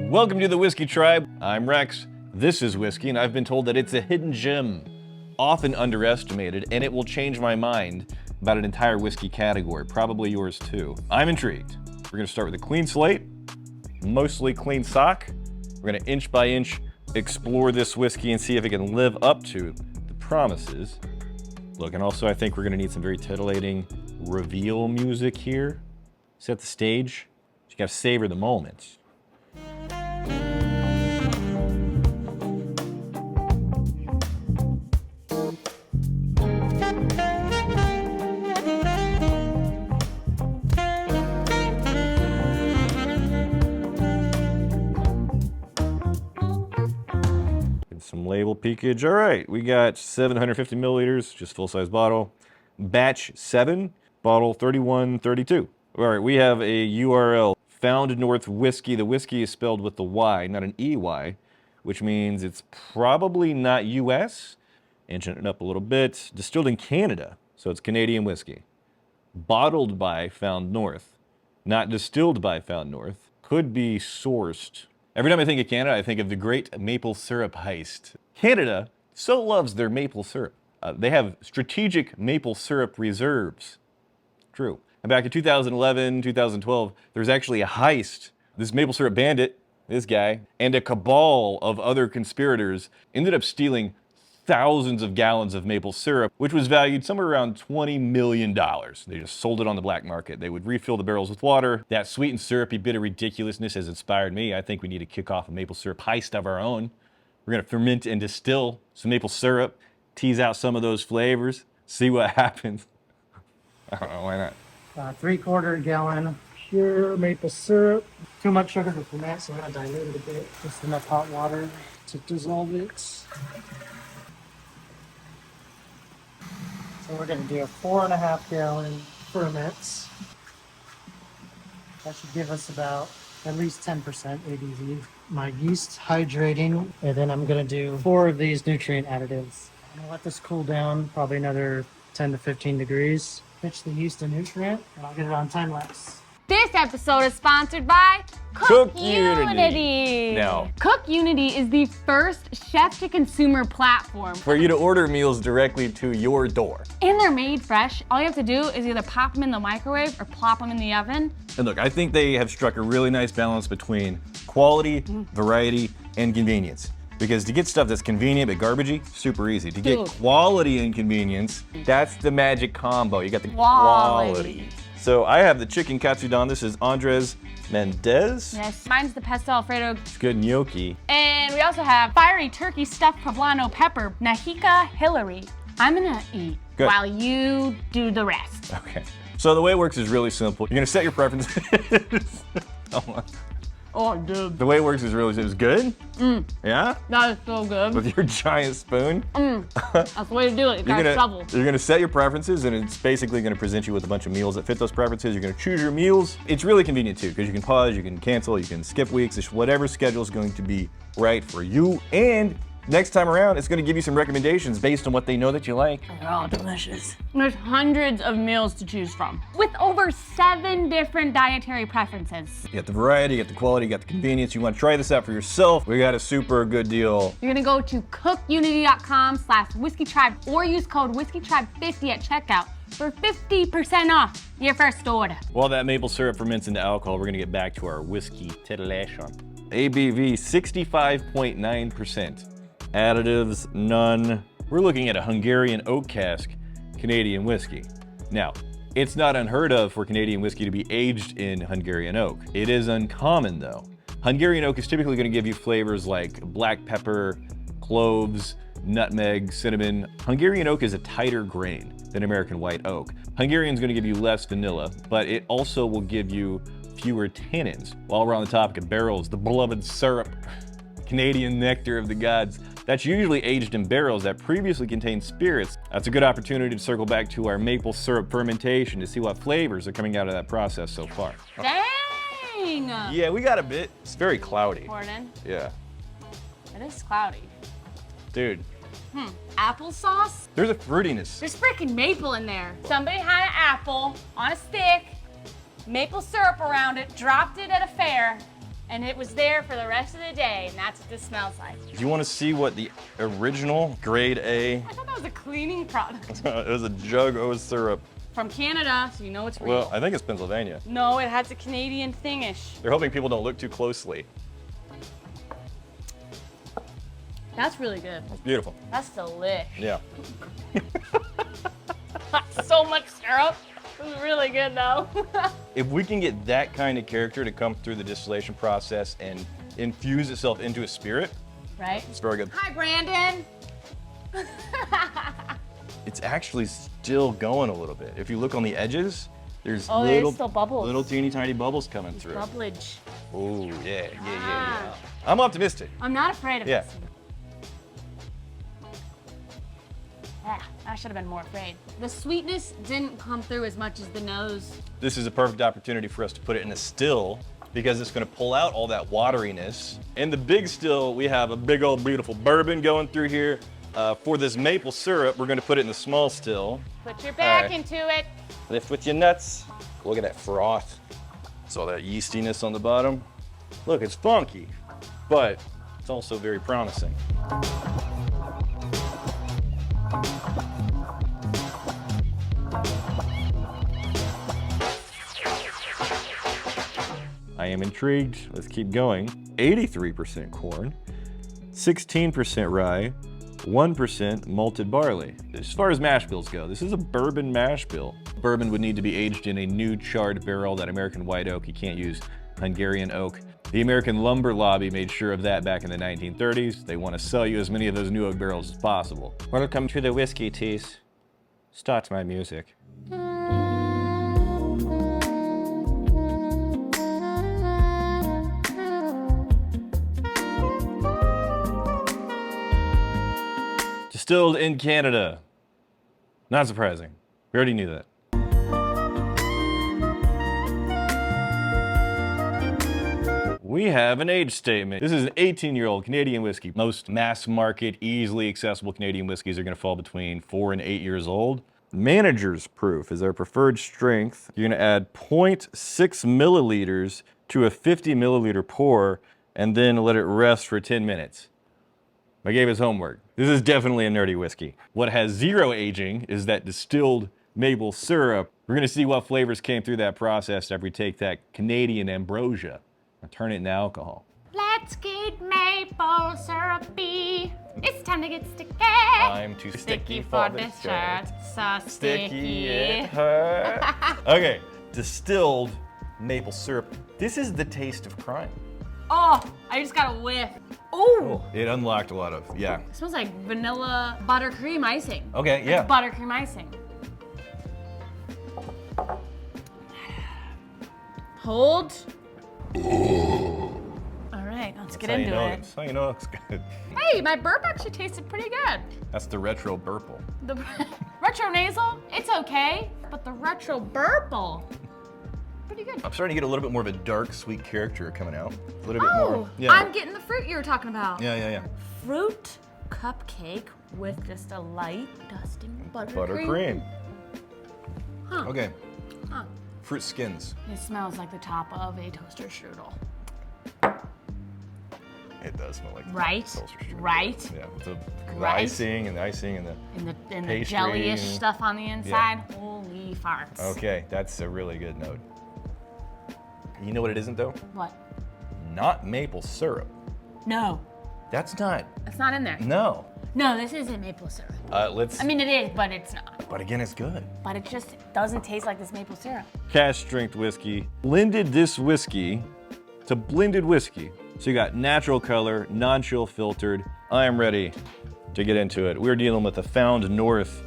Welcome to the Whiskey Tribe. I'm Rex. This is whiskey, and I've been told that it's a hidden gem, often underestimated, and it will change my mind about an entire whiskey category, probably yours too. I'm intrigued. We're gonna start with a clean slate, mostly clean stock. We're gonna inch by inch explore this whiskey and see if it can live up to the promises. Look, and also I think we're gonna need some very titillating reveal music here. Set the stage. You gotta savor the moment. Some label peakage. All right, we got 750 milliliters, just full-size bottle. Batch 7, bottle 3132. All right, we have a URL, Found North Whiskey. The whiskey is spelled with the Y, not an EY, which means it's probably not US. Inching it up a little bit. Distilled in Canada, so it's Canadian whiskey. Bottled by Found North, not distilled by Found North. Could be sourced. Every time I think of Canada, I think of the great maple syrup heist. Canada so loves their maple syrup. They have strategic maple syrup reserves. True. And back in 2011, 2012, there was actually a heist. This maple syrup bandit, this guy, and a cabal of other conspirators ended up stealing thousands of gallons of maple syrup, which was valued somewhere around $20 million. They just sold it on the black market. They would refill the barrels with water. That sweet and syrupy bit of ridiculousness has inspired me. I think we need to kick off a maple syrup heist of our own. We're gonna ferment and distill some maple syrup, tease out some of those flavors, see what happens. I don't know, why not? 3/4 gallon pure maple syrup. Too much sugar to ferment, so I'm gonna dilute it a bit. Just enough hot water to dissolve it. So we're going to do a 4.5 gallon ferment. That should give us about at least 10% ABV. My yeast hydrating, and then I'm going to do 4 of these nutrient additives. I'm going to let this cool down, probably another 10 to 15 degrees. Pitch the yeast and nutrient, and I'll get it on time lapse. This episode is sponsored by Cook Unity. Now, Cook Unity is the first chef-to-consumer platform for you to order meals directly to your door. And they're made fresh. All you have to do is either pop them in the microwave or plop them in the oven. And look, I think they have struck a really nice balance between quality, variety, and convenience. Because to get stuff that's convenient but garbagey, super easy. To get quality and convenience, that's the magic combo. You got the quality. So I have the chicken katsudon. This is Andres Mendez. Yes, mine's the pesto Alfredo. It's good gnocchi. And we also have fiery turkey stuffed poblano pepper, Nahika Hillary. I'm gonna eat while you do the rest. Okay. So the way it works is really simple. You're gonna set your preferences. Oh, dude. The way it works is really simple. It's good? Yeah? That is so good. With your giant spoon? That's the way to do it. You gotta shovel. You're gonna set your preferences, and it's basically gonna present you with a bunch of meals that fit those preferences. You're gonna choose your meals. It's really convenient too, because you can pause, you can cancel, you can skip weeks. It's whatever schedule is going to be right for you. And next time around, it's gonna give you some recommendations based on what they know that you like. They're all delicious. There's hundreds of meals to choose from, with over 7 different dietary preferences. You got the variety, you got the quality, you got the convenience. You wanna try this out for yourself, we got a super good deal. You're gonna go to cookunity.com/whiskeytribe or use code whiskeytribe50 at checkout for 50% off your first order. While that maple syrup ferments into alcohol, we're gonna get back to our whiskey titillation. ABV 65.9%. Additives, none. We're looking at a Hungarian oak cask Canadian whiskey. Now, it's not unheard of for Canadian whiskey to be aged in Hungarian oak. It is uncommon though. Hungarian oak is typically going to give you flavors like black pepper, cloves, nutmeg, cinnamon. Hungarian oak is a tighter grain than American white oak. Hungarian is going to give you less vanilla, but it also will give you fewer tannins. While we're on the topic of barrels, the beloved syrup, Canadian nectar of the gods. That's usually aged in barrels that previously contained spirits. That's a good opportunity to circle back to our maple syrup fermentation to see what flavors are coming out of that process so far. Dang! Yeah, we got a bit. It's very cloudy. Morning. Yeah. It is cloudy. Dude. Applesauce? There's a fruitiness. There's freaking maple in there. Somebody had an apple on a stick, maple syrup around it, dropped it at a fair, and it was there for the rest of the day, and that's what this smells like. Do you want to see what the original grade A? I thought that was a cleaning product. It was a jug of syrup. From Canada, so you know it's real. Well, I think it's Pennsylvania. No, it has a Canadian thingish. They're hoping people don't look too closely. That's really good. It's beautiful. That's delish. Yeah. That's so much syrup. It's really good though. If we can get that kind of character to come through the distillation process and infuse itself into a spirit, Right? it's very good. Hi, Brandon. It's actually still going a little bit. If you look on the edges, there's There's still bubbles. little teeny tiny bubbles coming through. Bubblage. Oh, yeah. Ah. I'm optimistic. I'm not afraid of Yeah. this. Yeah, I should have been more afraid. The sweetness didn't come through as much as the nose. This is a perfect opportunity for us to put it in a still because it's gonna pull out all that wateriness. In the big still, we have a big old beautiful bourbon going through here. For this maple syrup, we're gonna put it in the small still. Put your back Alright. into it. Lift with your nuts. Look at that froth. It's all that yeastiness on the bottom. Look, it's funky, but it's also very promising. I am intrigued. Let's keep going. 83% corn, 16% rye, 1% malted barley. As far as mash bills go, this is a bourbon mash bill. Bourbon would need to be aged in a new charred barrel, that American white oak. You can't use Hungarian oak. The American lumber lobby made sure of that back in the 1930s. They want to sell you as many of those new oak barrels as possible. Welcome to the whiskey teas. Start my music. Distilled in Canada. Not surprising. We already knew that. We have an age statement. This is an 18-year-old Canadian whiskey. Most mass market, easily accessible Canadian whiskeys are gonna fall between 4 and 8 years old. Manager's proof is our preferred strength. You're gonna add 0.6 milliliters to a 50 milliliter pour and then let it rest for 10 minutes. I gave his homework. This is definitely a nerdy whiskey. What has zero aging is that distilled maple syrup. We're gonna see what flavors came through that process after we take that Canadian ambrosia and turn it into alcohol. Let's get maple syrupy. It's time to get sticky. I'm too Sticky for this shirt. So sticky. it hurts. Okay, distilled maple syrup. This is the taste of crime. Oh, I just got a whiff. Ooh. It unlocked a lot of, yeah. It smells like vanilla buttercream icing. Okay, yeah. Buttercream icing. Hold. All right, let's get into it. That's how you know it's good. Hey, my burp actually tasted pretty good. That's the retro burple. The retro nasal, it's okay, but the retro burple, pretty good. I'm starting to get a little bit more of a dark, sweet character coming out. A little bit Oh, more. Yeah. I'm getting the fruit you were talking about. Yeah. Fruit cupcake with just a light dusting buttercream. Buttercream. Huh. Okay. Huh. Fruit skins. It smells like the top of a toaster strudel. It does smell like Right? toaster strudel. Right? Yeah, with the Right? icing and the icing and the. And the Pastry jellyish and- stuff on the inside. Holy farts. Okay, that's a really good note. You know what it isn't though? What? Not maple syrup. No, That's not. it's not in there. No. No, this isn't maple syrup. Let's. I mean, it is, but it's not. But again, it's good. But it just doesn't taste like this maple syrup. Cask strength whiskey. Blended this whiskey. It's a blended whiskey. So you got natural color, non-chill filtered. I am ready to get into it. We're dealing with the Found North.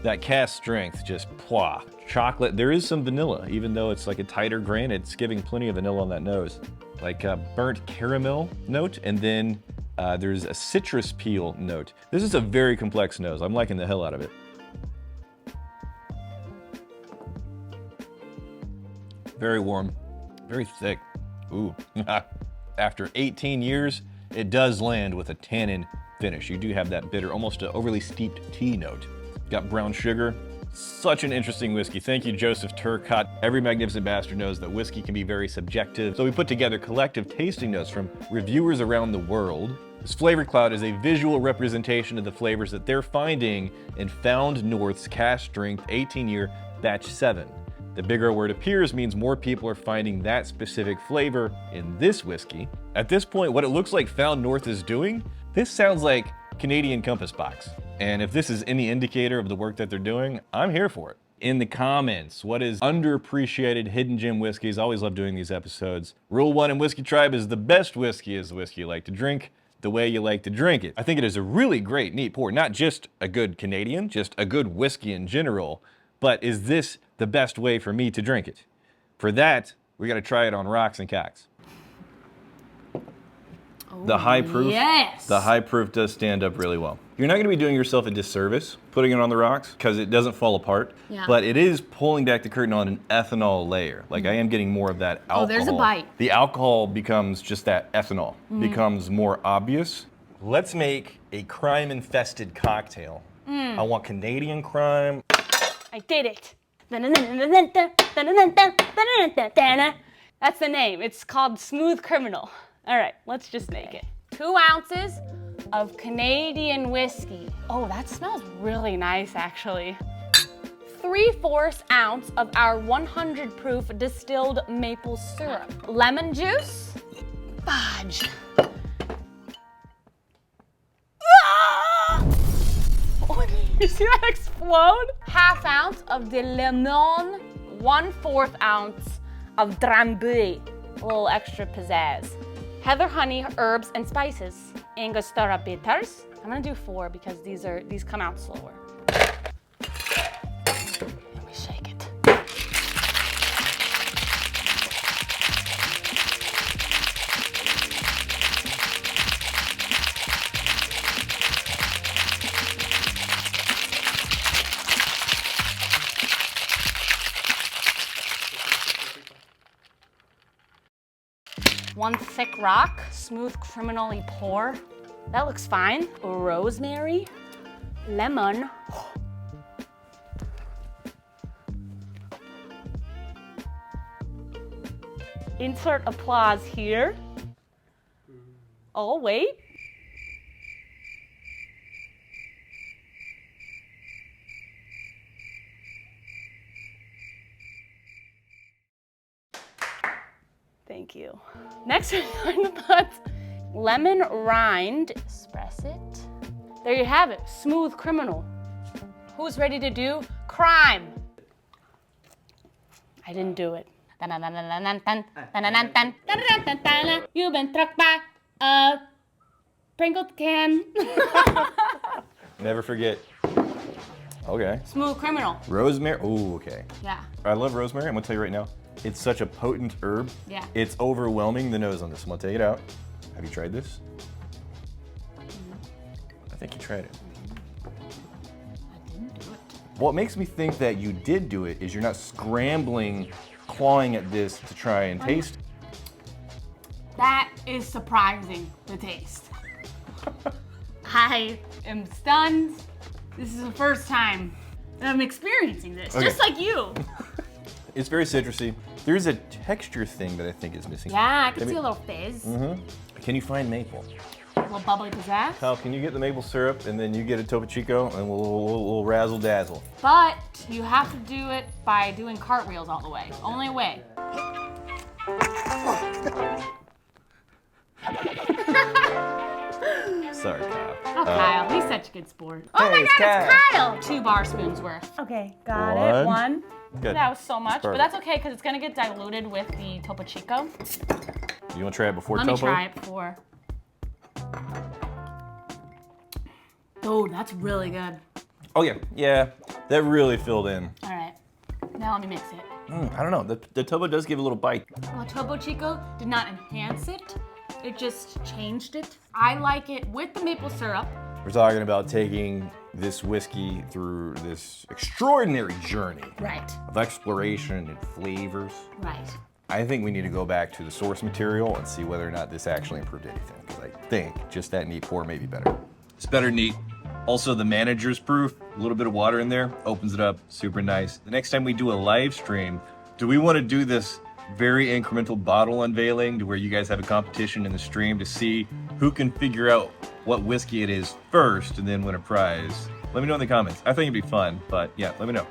That cask strength, just pwah. Chocolate. There is some vanilla, even though it's like a tighter grain. It's giving plenty of vanilla on that nose. Like a burnt caramel note, and then there's a citrus peel note. This is a very complex nose. I'm liking the hell out of it. Very warm, very thick. Ooh. After 18 years, it does land with a tannin finish. You do have that bitter, almost an overly steeped tea note. Got brown sugar, Such an interesting whiskey. Thank you, Joseph Turcott. Every magnificent bastard knows that whiskey can be very subjective, so we put together collective tasting notes from reviewers around the world. This flavor cloud is a visual representation of the flavors that they're finding in Found North's cask strength 18-year batch 7. The bigger a word appears means more people are finding that specific flavor in this whiskey. At this point, what it looks like Found North is doing, this sounds like Canadian Compass Box. And if this is any indicator of the work that they're doing, I'm here for it. In the comments, what is underappreciated hidden gem whiskeys? I always love doing these episodes. Rule 1 in Whiskey Tribe is the best whiskey is the whiskey you like to drink, the way you like to drink it. I think it is a really great, neat pour. Not just a good Canadian, just a good whiskey in general, but is this the best way for me to drink it? For that, we gotta try it on rocks and cocks. The high proof, yes. The high proof does stand up really well. You're not going to be doing yourself a disservice putting it on the rocks because it doesn't fall apart, but it is pulling back the curtain on an ethanol layer. Like I am getting more of that alcohol. Oh, there's a bite. The alcohol becomes just that ethanol, becomes more obvious. Let's make a crime-infested cocktail. I want Canadian crime. I did it. That's the name. It's called Smooth Criminal. All right, let's just make it. 2 ounces of Canadian whiskey. Oh, that smells really nice, actually. 3/4 ounce of our 100 proof distilled maple syrup. Lemon juice. Fudge. Ah! Oh, did you see that explode? 1/2 ounce of de lemon. 1/4 ounce of drambuie. A little extra pizzazz. Heather, honey, herbs, and spices. Angostura bitters. I'm gonna do 4 because these come out slower. Let me shake it. One thick rock, smooth criminally pour. That looks fine. Rosemary, lemon. Insert applause here. Oh, wait. Thank you. Next, we're going to put lemon rind. Express it. There you have it. Smooth criminal. Who's ready to do crime? I didn't do it. You've been struck by a Pringle can. Never forget. Okay. Smooth criminal. Rosemary. Oh, okay. Yeah. I love rosemary. I'm gonna tell you right now. It's such a potent herb. Yeah. It's overwhelming the nose on this. I'm gonna take it out. Have you tried this? I think you tried it. I didn't do it. What makes me think that you did do it is you're not scrambling, clawing at this to try and taste. That is surprising, the taste. I am stunned. This is the first time that I'm experiencing this, just like you. It's very citrusy. There's a texture thing that I think is missing. Yeah, I can see a little fizz. Can you find maple? A little bubbly pizzazz. Kyle, can you get the maple syrup and then you get a Topo Chico and we'll razzle dazzle. But you have to do it by doing cartwheels all the way. Only way. Sorry, Kyle. Oh, Kyle, he's such a good sport. Oh my God, it's Kyle! 2 bar spoons worth. Okay, got it. 1. Good. That was so much, but perfect. that's okay because it's gonna get diluted with the Topo Chico. You want to try it before Let Topo? me try it before. Dude, that's really good. Oh yeah, that really filled in. All right, now let me mix it. I don't know, the Topo does give a little bite. Well, Topo Chico did not enhance it. It just changed it. I like it with the maple syrup. We're talking about taking this whiskey through this extraordinary journey Right. of exploration and flavors. Right. I think we need to go back to the source material and see whether or not this actually improved anything. Because I think just that neat pour may be better. It's better neat. Also, the manager's proof, a little bit of water in there, opens it up, super nice. The next time we do a live stream, do we want to do this very incremental bottle unveiling to where you guys have a competition in the stream to see who can figure out what whiskey it is first and then win a prize? Let me know in the comments. I think it'd be fun, but yeah, let me know.